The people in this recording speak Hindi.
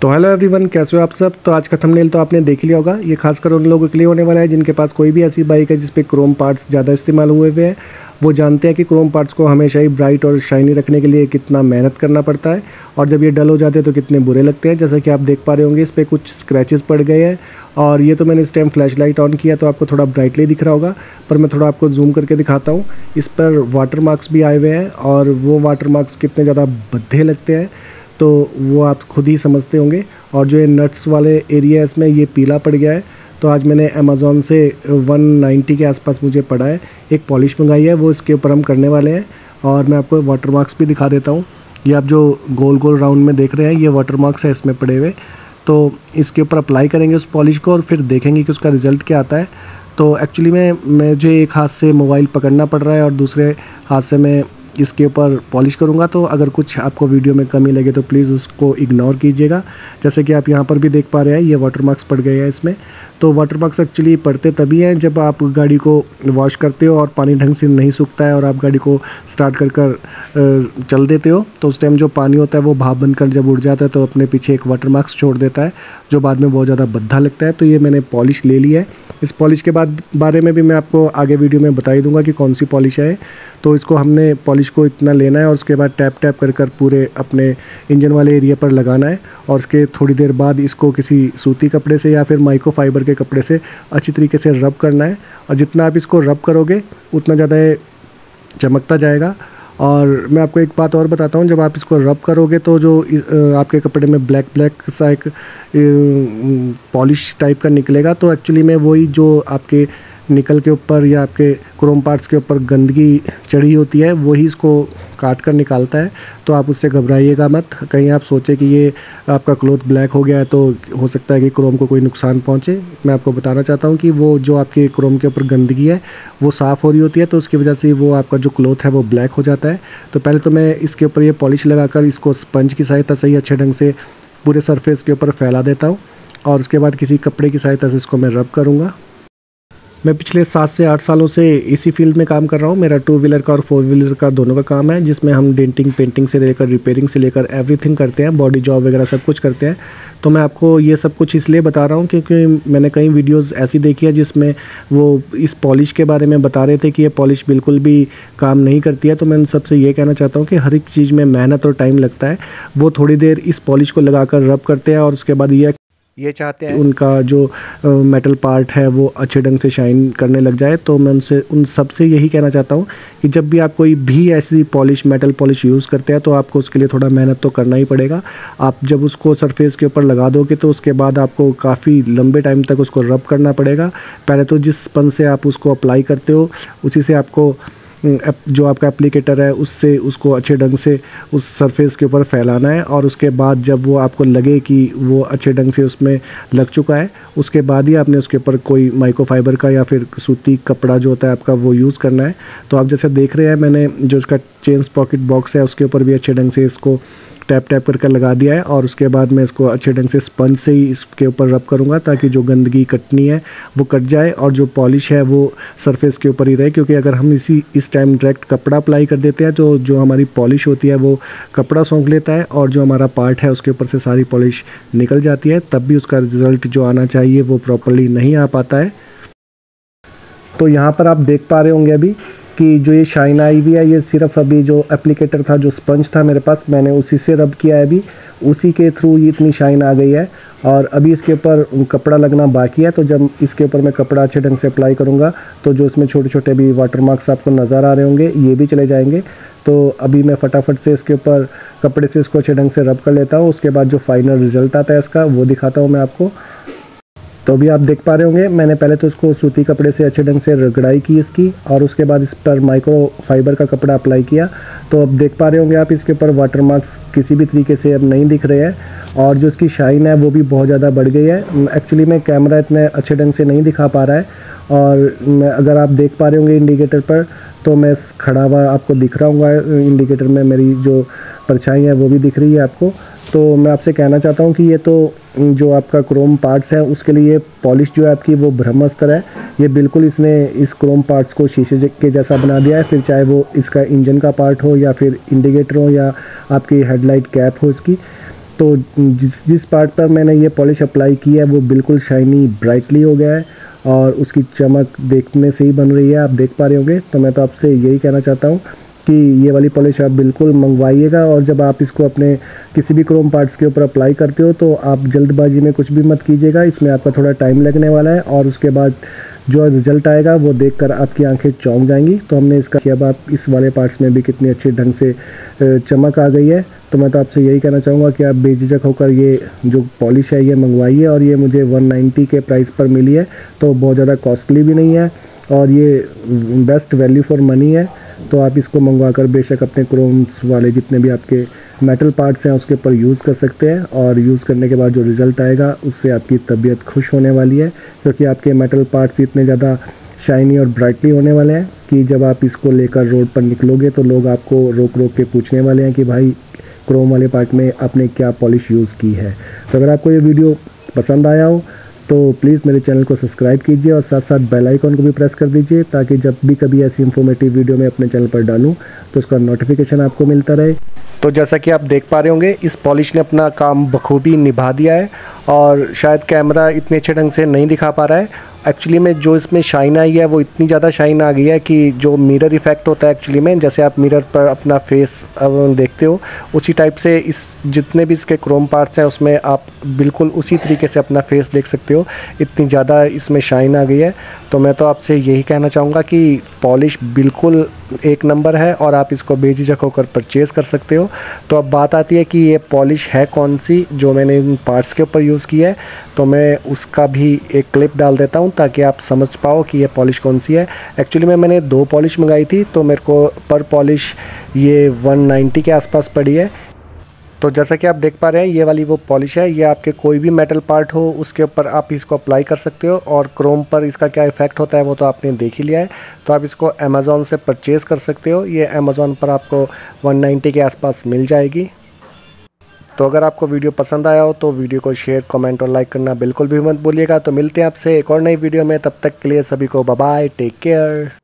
तो हेलो एवरीवन, कैसे हो आप सब। तो आज का थंबनेल तो आपने देख लिया होगा। ये खासकर उन लोगों के लिए होने वाला है जिनके पास कोई भी ऐसी बाइक है जिस पे क्रोम पार्ट्स ज़्यादा इस्तेमाल हुए हुए हैं। वो जानते हैं कि क्रोम पार्ट्स को हमेशा ही ब्राइट और शाइनी रखने के लिए कितना मेहनत करना पड़ता है और जब ये डल हो जाते हैं तो कितने बुरे लगते हैं। जैसा कि आप देख पा रहे होंगे, इस पर कुछ स्क्रैचेस पड़ गए हैं और ये तो मैंने इस टाइम फ्लैश लाइट ऑन किया तो आपको थोड़ा ब्राइटली दिख रहा होगा, पर मैं थोड़ा आपको जूम करके दिखाता हूँ। इस पर वाटर मार्क्स भी आए हुए हैं और वो वाटर मार्क्स कितने ज़्यादा भद्दे लगते हैं तो वो आप खुद ही समझते होंगे। और जो ये नट्स वाले एरिया है इसमें ये पीला पड़ गया है। तो आज मैंने अमेज़ॉन से 190 के आसपास मुझे पड़ा है, एक पॉलिश मंगाई है, वो इसके ऊपर हम करने वाले हैं। और मैं आपको वाटर मार्क्स भी दिखा देता हूँ। ये आप जो गोल गोल राउंड में देख रहे हैं ये वाटर मार्क्स है इसमें पड़े हुए। तो इसके ऊपर अप्लाई करेंगे उस पॉलिश को और फिर देखेंगे कि उसका रिज़ल्ट क्या आता है। तो एक्चुअली में मुझे एक हाथ से मोबाइल पकड़ना पड़ रहा है और दूसरे हाथ से मैं इसके ऊपर पॉलिश करूँगा। तो अगर कुछ आपको वीडियो में कमी लगे तो प्लीज़ उसको इग्नोर कीजिएगा। जैसे कि आप यहाँ पर भी देख पा रहे हैं ये वाटर मार्क्स पड़ गए हैं इसमें। तो वाटर मार्क्स एक्चुअली पड़ते तभी हैं जब आप गाड़ी को वॉश करते हो और पानी ढंग से नहीं सूखता है और आप गाड़ी को स्टार्ट कर चल देते हो। तो उस टाइम जो पानी होता है वो भाप बनकर जब उड़ जाता है तो अपने पीछे एक वाटर मार्क्स छोड़ देता है जो बाद में बहुत ज़्यादा भद्दा लगता है। तो ये मैंने पॉलिश ले ली है। इस पॉलिश के बारे में भी मैं आपको आगे वीडियो में बता ही दूंगा कि कौन सी पॉलिश है। तो इसको हमने पॉलिश को इतना लेना है और उसके बाद टैप टैप कर पूरे अपने इंजन वाले एरिया पर लगाना है और उसके थोड़ी देर बाद इसको किसी सूती कपड़े से या फिर माइक्रो फाइबर के कपड़े से अच्छी तरीके से रब करना है। और जितना आप इसको रब करोगे उतना ज़्यादा चमकता जाएगा। और मैं आपको एक बात और बताता हूँ, जब आप इसको रब करोगे तो जो आपके कपड़े में ब्लैक सा एक पॉलिश टाइप का निकलेगा तो एक्चुअली में वही जो आपके निकल के ऊपर या आपके क्रोम पार्ट्स के ऊपर गंदगी चढ़ी होती है वही इसको काट कर निकालता है। तो आप उससे घबराइएगा मत। कहीं आप सोचे कि ये आपका क्लॉथ ब्लैक हो गया है तो हो सकता है कि क्रोम को कोई नुकसान पहुंचे। मैं आपको बताना चाहता हूं कि वो जो आपके क्रोम के ऊपर गंदगी है वो साफ़ हो रही होती है तो उसकी वजह से वो आपका जो क्लॉथ है वो ब्लैक हो जाता है। तो पहले तो मैं इसके ऊपर ये पॉलिश लगाकर इसको स्पंज की सहायता से ही अच्छे ढंग से पूरे सरफेस के ऊपर फैला देता हूँ और उसके बाद किसी कपड़े की सहायता से इसको मैं रब करूँगा। मैं पिछले 7 से 8 सालों से इसी फील्ड में काम कर रहा हूँ। मेरा 2 व्हीलर का और 4 व्हीलर का दोनों का काम है जिसमें हम डेंटिंग पेंटिंग से लेकर रिपेयरिंग से लेकर एवरीथिंग करते हैं, बॉडी जॉब वगैरह सब कुछ करते हैं। तो मैं आपको ये सब कुछ इसलिए बता रहा हूँ क्योंकि मैंने कई वीडियोस ऐसी देखी है जिसमें वो इस पॉलिश के बारे में बता रहे थे कि ये पॉलिश बिल्कुल भी काम नहीं करती है। तो मैं उन सबसे ये कहना चाहता हूँ कि हर एक चीज़ में मेहनत और टाइम लगता है। वो थोड़ी देर इस पॉलिश को लगाकर रब करते हैं और उसके बाद ये चाहते हैं उनका जो मेटल पार्ट है वो अच्छे ढंग से शाइन करने लग जाए। तो मैं उन सबसे यही कहना चाहता हूँ कि जब भी आप कोई भी ऐसी पॉलिश मेटल पॉलिश यूज़ करते हैं तो आपको उसके लिए थोड़ा मेहनत तो करना ही पड़ेगा। आप जब उसको सरफेस के ऊपर लगा दोगे तो उसके बाद आपको काफ़ी लंबे टाइम तक उसको रब करना पड़ेगा। पहले तो जिस स्पंज से आप उसको अप्लाई करते हो उसी से आपको जो आपका एप्लीकेटर है उससे उसको अच्छे ढंग से उस सरफेस के ऊपर फैलाना है और उसके बाद जब वो आपको लगे कि वो अच्छे ढंग से उसमें लग चुका है उसके बाद ही आपने उसके ऊपर कोई माइक्रोफाइबर का या फिर सूती कपड़ा जो होता है आपका वो यूज़ करना है। तो आप जैसे देख रहे हैं मैंने जो इसका चेन पॉकेट बॉक्स है उसके ऊपर भी अच्छे ढंग से इसको टैप टैप करके लगा दिया है और उसके बाद मैं इसको अच्छे ढंग से स्पंज से ही इसके ऊपर रब करूँगा ताकि जो गंदगी कटनी है वो कट जाए और जो पॉलिश है वो सरफेस के ऊपर ही रहे। क्योंकि अगर हम इस टाइम डायरेक्ट कपड़ा अप्लाई कर देते हैं तो जो हमारी पॉलिश होती है वो कपड़ा सोंख लेता है और जो हमारा पार्ट है उसके ऊपर से सारी पॉलिश निकल जाती है, तब भी उसका रिज़ल्ट जो आना चाहिए वो प्रॉपरली नहीं आ पाता है। तो यहाँ पर आप देख पा रहे होंगे अभी कि जो ये शाइन आई हुई है ये सिर्फ अभी जो एप्लीकेटर था जो स्पंज था मेरे पास मैंने उसी से रब किया है, अभी उसी के थ्रू ये इतनी शाइन आ गई है। और अभी इसके ऊपर कपड़ा लगना बाकी है। तो जब इसके ऊपर मैं कपड़ा अच्छे ढंग से अप्लाई करूँगा तो जो इसमें छोटे छोटे भी वाटर मार्क्स आपको नज़र आ रहे होंगे ये भी चले जाएंगे। तो अभी मैं फटाफट से इसके ऊपर कपड़े से इसको अच्छे ढंग से रब कर लेता हूँ। उसके बाद जो फाइनल रिज़ल्ट आता है इसका वो दिखाता हूँ मैं आपको। तो अभी आप देख पा रहे होंगे मैंने पहले तो इसको सूती कपड़े से अच्छे ढंग से रगड़ाई की इसकी और उसके बाद इस पर माइक्रो फाइबर का कपड़ा अप्लाई किया। तो अब देख पा रहे होंगे आप इसके ऊपर वाटर मार्क्स किसी भी तरीके से अब नहीं दिख रहे हैं और जो इसकी शाइन है वो भी बहुत ज़्यादा बढ़ गई है। एक्चुअली में कैमरा इतने अच्छे ढंग से नहीं दिखा पा रहा है और अगर आप देख पा रहे होंगे इंडिकेटर पर तो मैं खड़ा हुआ आपको दिख रहा हूँ, इंडिकेटर में मेरी जो परछाई है वो भी दिख रही है आपको। तो मैं आपसे कहना चाहता हूँ कि ये तो जो आपका क्रोम पार्ट्स है उसके लिए पॉलिश जो है आपकी वो ब्रह्मास्त्र है। ये बिल्कुल इसने इस क्रोम पार्ट्स को शीशे के जैसा बना दिया है, फिर चाहे वो इसका इंजन का पार्ट हो या फिर इंडिकेटर हो या आपकी हेडलाइट कैप हो इसकी। तो जिस पार्ट पर मैंने ये पॉलिश अप्लाई की है वो बिल्कुल शाइनी ब्राइटली हो गया है और उसकी चमक देखने से ही बन रही है, आप देख पा रहे होंगे। तो मैं तो आपसे यही कहना चाहता हूँ कि ये वाली पॉलिश आप बिल्कुल मंगवाइएगा, और जब आप इसको अपने किसी भी क्रोम पार्ट्स के ऊपर अप्लाई करते हो तो आप जल्दबाजी में कुछ भी मत कीजिएगा, इसमें आपका थोड़ा टाइम लगने वाला है और उसके बाद जो रिज़ल्ट आएगा वो देखकर आपकी आंखें चौंक जाएंगी। तो हमने इसका कि अब आप इस वाले पार्ट्स में भी कितनी अच्छी ढंग से चमक आ गई है। तो मैं तो आपसे यही कहना चाहूँगा कि आप बेझिझक होकर ये जो पॉलिश है ये मंगवाइए, और ये मुझे 190 के प्राइस पर मिली है, तो बहुत ज़्यादा कॉस्टली भी नहीं है और ये बेस्ट वैल्यू फॉर मनी है। तो आप इसको मंगवा कर बेशक अपने क्रोम्स वाले जितने भी आपके मेटल पार्ट्स हैं उसके ऊपर यूज़ कर सकते हैं, और यूज़ करने के बाद जो रिज़ल्ट आएगा उससे आपकी तबीयत खुश होने वाली है, क्योंकि आपके मेटल पार्ट्स इतने ज़्यादा शाइनी और ब्राइटली होने वाले हैं कि जब आप इसको लेकर रोड पर निकलोगे तो लोग आपको रोक रोक के पूछने वाले हैं कि भाई क्रोम वाले पार्ट में आपने क्या पॉलिश यूज़ की है। तो अगर आपको ये वीडियो पसंद आया हो तो प्लीज़ मेरे चैनल को सब्सक्राइब कीजिए और साथ साथ बेल आइकॉन को भी प्रेस कर दीजिए, ताकि जब भी कभी ऐसी इन्फॉर्मेटिव वीडियो मैं अपने चैनल पर डालूं तो उसका नोटिफिकेशन आपको मिलता रहे। तो जैसा कि आप देख पा रहे होंगे इस पॉलिश ने अपना काम बखूबी निभा दिया है, और शायद कैमरा इतने अच्छे ढंग से नहीं दिखा पा रहा है। एक्चुअली में जो इसमें शाइन आई है वो इतनी ज़्यादा शाइन आ गई है कि जो मिरर इफ़ेक्ट होता है एक्चुअली में, जैसे आप मिरर पर अपना फेस देखते हो उसी टाइप से इस जितने भी इसके क्रोम पार्ट्स हैं उसमें आप बिल्कुल उसी तरीके से अपना फेस देख सकते हो, इतनी ज़्यादा इसमें शाइन आ गई है। तो मैं तो आपसे यही कहना चाहूँगा कि पॉलिश बिल्कुल एक नंबर है और आप इसको बेझिझक होकर परचेज़ कर सकते हो। तो अब बात आती है कि ये पॉलिश है कौन सी जो मैंने इन पार्ट्स के ऊपर यूज़ की है, तो मैं उसका भी एक क्लिप डाल देता हूँ ताकि आप समझ पाओ कि ये पॉलिश कौन सी है। एक्चुअली में मैंने 2 पॉलिश मंगाई थी, तो मेरे को पर पॉलिश ये 190 के आसपास पड़ी है। तो जैसा कि आप देख पा रहे हैं ये वाली वो पॉलिश है, ये आपके कोई भी मेटल पार्ट हो उसके ऊपर आप इसको अप्लाई कर सकते हो, और क्रोम पर इसका क्या इफ़ेक्ट होता है वो तो आपने देख ही लिया है। तो आप इसको अमेज़ॉन से परचेज़ कर सकते हो, ये अमेज़ॉन पर आपको 190 के आसपास मिल जाएगी। तो अगर आपको वीडियो पसंद आया हो तो वीडियो को शेयर, कमेंट और लाइक करना बिल्कुल भी मत भूलिएगा। तो मिलते हैं आपसे एक और नई वीडियो में, तब तक के लिए सभी को बाय बाय, टेक केयर।